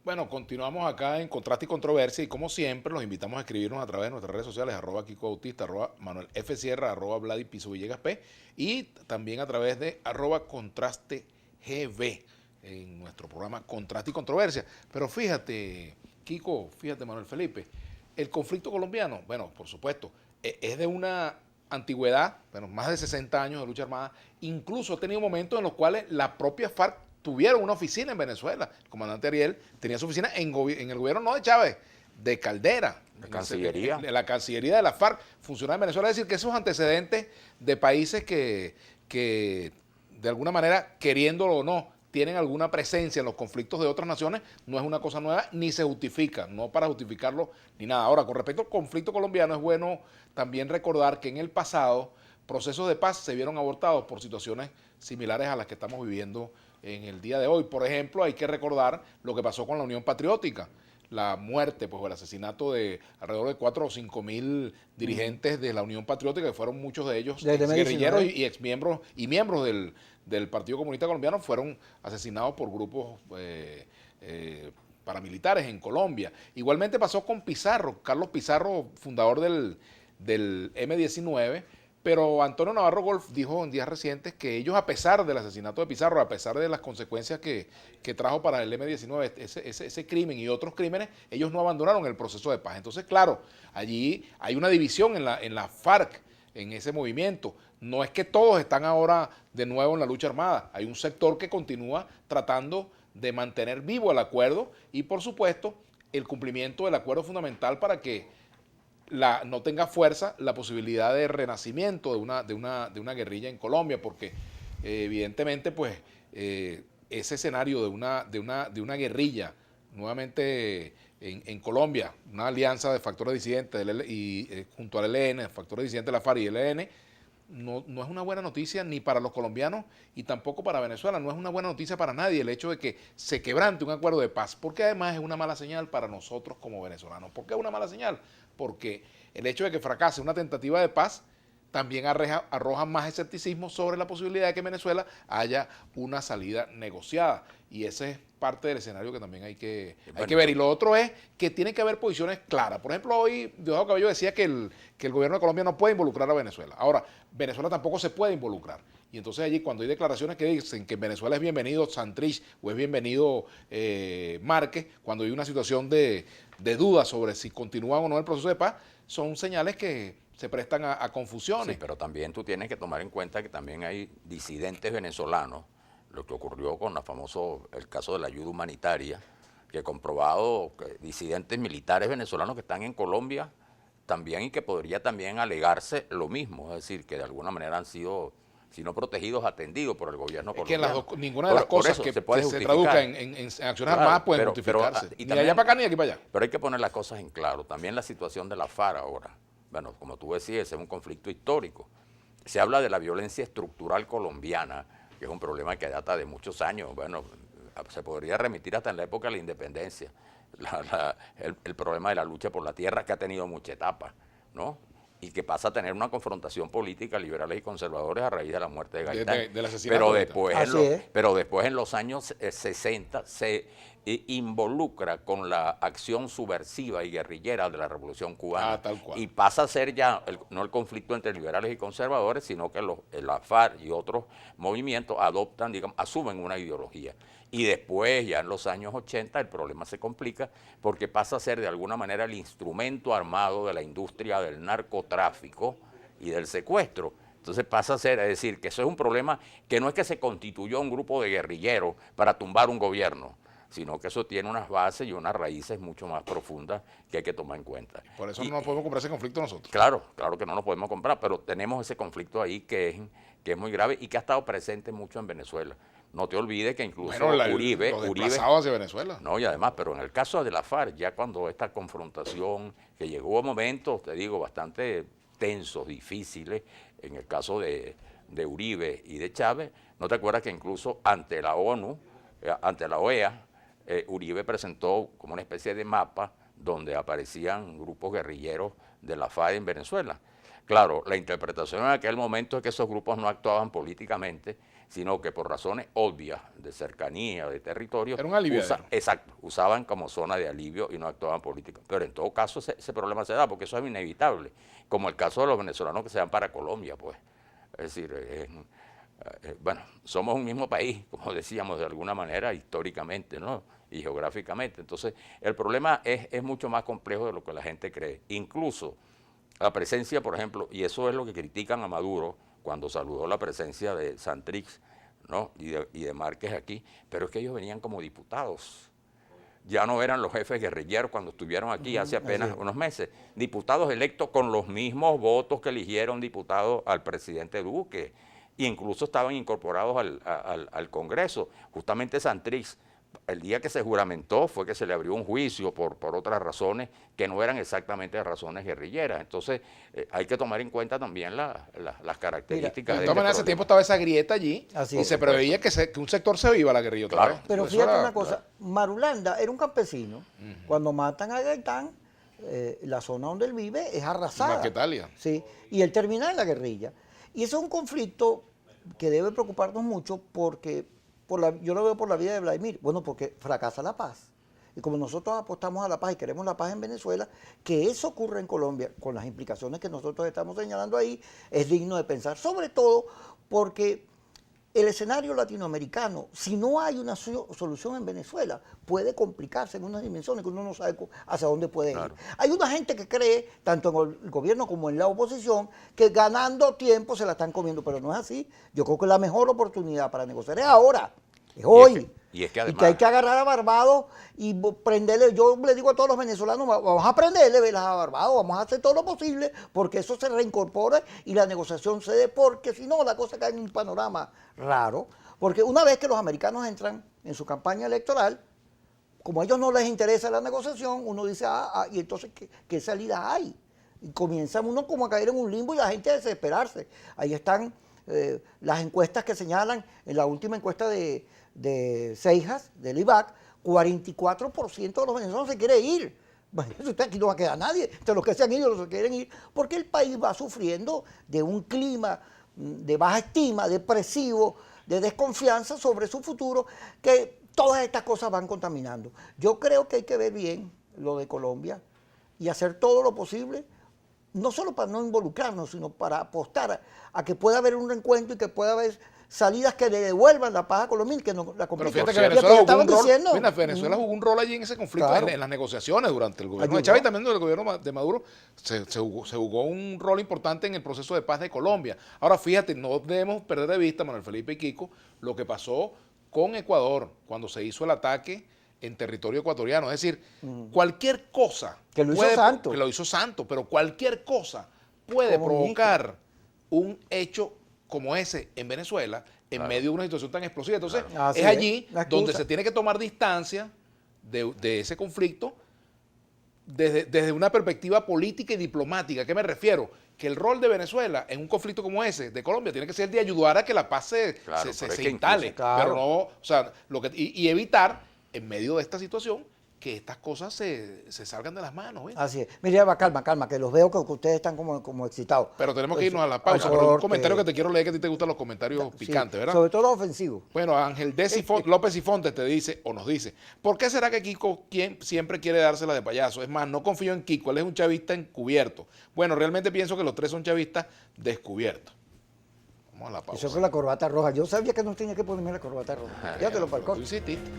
Bueno, continuamos acá en Contraste y Controversia y como siempre los invitamos a escribirnos a través de nuestras redes sociales, @Kiko Bautista, @Manuel F. Sierra, @Vladi Piso Villegas P y también a través de @Contraste GB en nuestro programa Contraste y Controversia. Pero fíjate, Kiko, fíjate Manuel Felipe, el conflicto colombiano, bueno, por supuesto, es de una antigüedad, bueno, más de 60 años de lucha armada, incluso ha tenido momentos en los cuales la propia FARC tuvieron una oficina en Venezuela. El comandante Ariel tenía su oficina en el gobierno no de Chávez, de Caldera. La Cancillería. La Cancillería de la FARC funcionaba en Venezuela. Es decir, que esos antecedentes de países que de alguna manera, queriéndolo o no, tienen alguna presencia en los conflictos de otras naciones, no es una cosa nueva ni se justifica, no para justificarlo ni nada. Ahora, con respecto al conflicto colombiano, es bueno también recordar que en el pasado procesos de paz se vieron abortados por situaciones similares a las que estamos viviendo en el día de hoy. Por ejemplo, hay que recordar lo que pasó con la Unión Patriótica, la muerte, pues, o el asesinato de alrededor de 4 o 5 mil dirigentes de la Unión Patriótica, que fueron muchos de ellos guerrilleros y exmiembros y miembros del Partido Comunista Colombiano, fueron asesinados por grupos paramilitares en Colombia. Igualmente pasó con Pizarro, Carlos Pizarro, fundador del M-19, pero Antonio Navarro Golf dijo en días recientes que ellos, a pesar del asesinato de Pizarro, a pesar de las consecuencias que trajo para el M-19 ese crimen y otros crímenes, ellos no abandonaron el proceso de paz. Entonces, claro, allí hay una división en la FARC, en ese movimiento. No es que todos están ahora de nuevo en la lucha armada. Hay un sector que continúa tratando de mantener vivo el acuerdo y, por supuesto, el cumplimiento del acuerdo fundamental para que no tenga fuerza la posibilidad de renacimiento de una guerrilla en Colombia, porque evidentemente pues ese escenario de una guerrilla nuevamente en Colombia, una alianza de factores disidentes junto al ELN, factores disidentes de la FARC y el ELN, no es una buena noticia ni para los colombianos y tampoco para Venezuela. No es una buena noticia para nadie el hecho de que se quebrante un acuerdo de paz, porque además es una mala señal para nosotros como venezolanos. ¿Por qué es una mala señal? Porque el hecho de que fracase una tentativa de paz también arroja más escepticismo sobre la posibilidad de que en Venezuela haya una salida negociada. Y ese es parte del escenario que también hay que ver. Y lo otro es que tiene que haber posiciones claras. Por ejemplo, hoy Diosdado Cabello decía que el gobierno de Colombia no puede involucrar a Venezuela. Ahora, Venezuela tampoco se puede involucrar. Y entonces allí cuando hay declaraciones que dicen que en Venezuela es bienvenido Santrich o es bienvenido Márquez, cuando hay una situación de duda sobre si continúan o no el proceso de paz, son señales que se prestan a confusiones. Sí, pero también tú tienes que tomar en cuenta que también hay disidentes venezolanos, lo que ocurrió con el caso de la ayuda humanitaria, que he comprobado que disidentes militares venezolanos que están en Colombia también y que podría también alegarse lo mismo, es decir, que de alguna manera han sido, si no protegidos, atendidos por el gobierno colombiano. Que ninguna de las cosas que se traduzca en acciones armadas pueden justificarse. Ni allá para acá ni aquí para allá. Pero hay que poner las cosas en claro. También la situación de la FARC ahora. Bueno, como tú decías, es un conflicto histórico. Se habla de la violencia estructural colombiana, que es un problema que data de muchos años. Bueno, se podría remitir hasta en la época de la independencia. El problema de la lucha por la tierra, que ha tenido mucha etapa, ¿no? Y que pasa a tener una confrontación política, liberales y conservadores, a raíz de la muerte de Gaitán. Del asesinato Pero después en los años 60 se involucra con la acción subversiva y guerrillera de la Revolución Cubana. Tal cual. Y pasa a ser ya no el conflicto entre liberales y conservadores, sino que la FARC y otros movimientos adoptan, digamos, asumen una ideología. Y después, ya en los años 80, el problema se complica porque pasa a ser de alguna manera el instrumento armado de la industria del narcotráfico y del secuestro. Entonces pasa a ser, es decir, que eso es un problema que no es que se constituyó un grupo de guerrilleros para tumbar un gobierno, sino que eso tiene unas bases y unas raíces mucho más profundas que hay que tomar en cuenta. Por eso no nos podemos comprar ese conflicto nosotros. Claro que no nos podemos comprar, pero tenemos ese conflicto ahí que es muy grave y que ha estado presente mucho en Venezuela. No te olvides que incluso Uribe hacia Venezuela. No, y además, pero en el caso de la FARC, ya cuando esta confrontación, que llegó a momentos, te digo, bastante tensos, difíciles, en el caso de Uribe y de Chávez, ¿no te acuerdas que incluso ante la ONU, ante la OEA, Uribe presentó como una especie de mapa donde aparecían grupos guerrilleros de la FARC en Venezuela? Claro, la interpretación en aquel momento es que esos grupos no actuaban políticamente, sino que por razones obvias de cercanía, de territorio, Era un aliviadero. exacto, usaban como zona de alivio y no actuaban políticamente. Pero en todo caso ese problema se da porque eso es inevitable, como el caso de los venezolanos que se van para Colombia, pues. Es decir, bueno, somos un mismo país, como decíamos de alguna manera, históricamente, ¿no? Y geográficamente. Entonces, el problema es mucho más complejo de lo que la gente cree. Incluso la presencia, por ejemplo, y eso es lo que critican a Maduro cuando saludó la presencia de Santrich, ¿no? y de Márquez aquí, pero es que ellos venían como diputados. Ya no eran los jefes guerrilleros cuando estuvieron aquí hace apenas unos meses. Diputados electos con los mismos votos que eligieron diputados al presidente Duque. E incluso estaban incorporados al Congreso. Justamente Santrich, el día que se juramentó fue que se le abrió un juicio por otras razones que no eran exactamente razones guerrilleras. Entonces hay que tomar en cuenta también las características. De todas maneras, hace tiempo estaba esa grieta allí y se preveía que un sector se iba a la guerrilla otra vez. Pero fíjate una cosa, Marulanda era un campesino. Cuando matan a Gaitán, la zona donde él vive es arrasada. Marquetalia. Sí, y él termina en la guerrilla. Y eso es un conflicto que debe preocuparnos mucho porque yo lo veo por la vida de Vladimir. Bueno, porque fracasa la paz. Y como nosotros apostamos a la paz y queremos la paz en Venezuela, que eso ocurra en Colombia, con las implicaciones que nosotros estamos señalando ahí, es digno de pensar. Sobre todo porque el escenario latinoamericano, si no hay una solución en Venezuela, puede complicarse en unas dimensiones que uno no sabe hacia dónde puede ir. Hay una gente que cree, tanto en el gobierno como en la oposición, que ganando tiempo se la están comiendo, pero no es así. Yo creo que la mejor oportunidad para negociar es ahora, es hoy. Y es que además, y que hay que agarrar a Barbados y prenderle. Yo le digo a todos los venezolanos, vamos a prenderle velas a Barbados, vamos a hacer todo lo posible porque eso se reincorpore y la negociación se dé, porque si no la cosa cae en un panorama raro. Porque una vez que los americanos entran en su campaña electoral, como a ellos no les interesa la negociación, uno dice, y entonces, ¿qué salida hay? Y comienza uno como a caer en un limbo y la gente a desesperarse. Ahí están las encuestas que señalan, en la última encuesta de Seijas, del IBAC, 44% de los venezolanos se quiere ir. Bueno, aquí no va a quedar nadie, de los que se han ido los que quieren ir, porque el país va sufriendo de un clima de baja estima, depresivo, de desconfianza sobre su futuro, que todas estas cosas van contaminando. Yo creo que hay que ver bien lo de Colombia y hacer todo lo posible, no solo para no involucrarnos, sino para apostar a que pueda haber un reencuentro y que pueda haber salidas que le devuelvan la paz a Colombia, que no la Pero fíjate compliquen. que Venezuela jugó un rol allí en ese conflicto, Claro, en las negociaciones durante el gobierno de Chávez y también durante el gobierno de Maduro. Se jugó un rol importante en el proceso de paz de Colombia. Ahora fíjate, no debemos perder de vista, Manuel Felipe y Kiko, lo que pasó con Ecuador cuando se hizo el ataque en territorio ecuatoriano. Es decir, cualquier cosa que lo hizo Santos. Que lo hizo Santos, pero cualquier cosa puede provocar un hecho como ese en Venezuela, en medio de una situación tan explosiva. Entonces, es allí donde se tiene que tomar distancia de ese conflicto desde una perspectiva política y diplomática. ¿A qué me refiero? Que el rol de Venezuela en un conflicto como ese de Colombia tiene que ser de ayudar a que la paz se instale, pero no, o sea, y evitar en medio de esta situación que estas cosas se salgan de las manos. Así es. Mira, calma, que los veo que ustedes están como excitados. Pero tenemos que irnos a la pausa. Pero un comentario que te quiero leer, que a ti te gustan los comentarios picantes, ¿verdad? Sobre todo los ofensivos. Bueno, Ángel López y Fontes te dice, o nos dice, ¿por qué será que Kiko siempre quiere dársela de payaso? Es más, no confío en Kiko, él es un chavista encubierto. Bueno, realmente pienso que los tres son chavistas descubiertos. Vamos a la pausa. Eso fue la corbata roja. Yo sabía que no tenía que ponerme la corbata roja. Ya te lo para el corte. Tú insististe.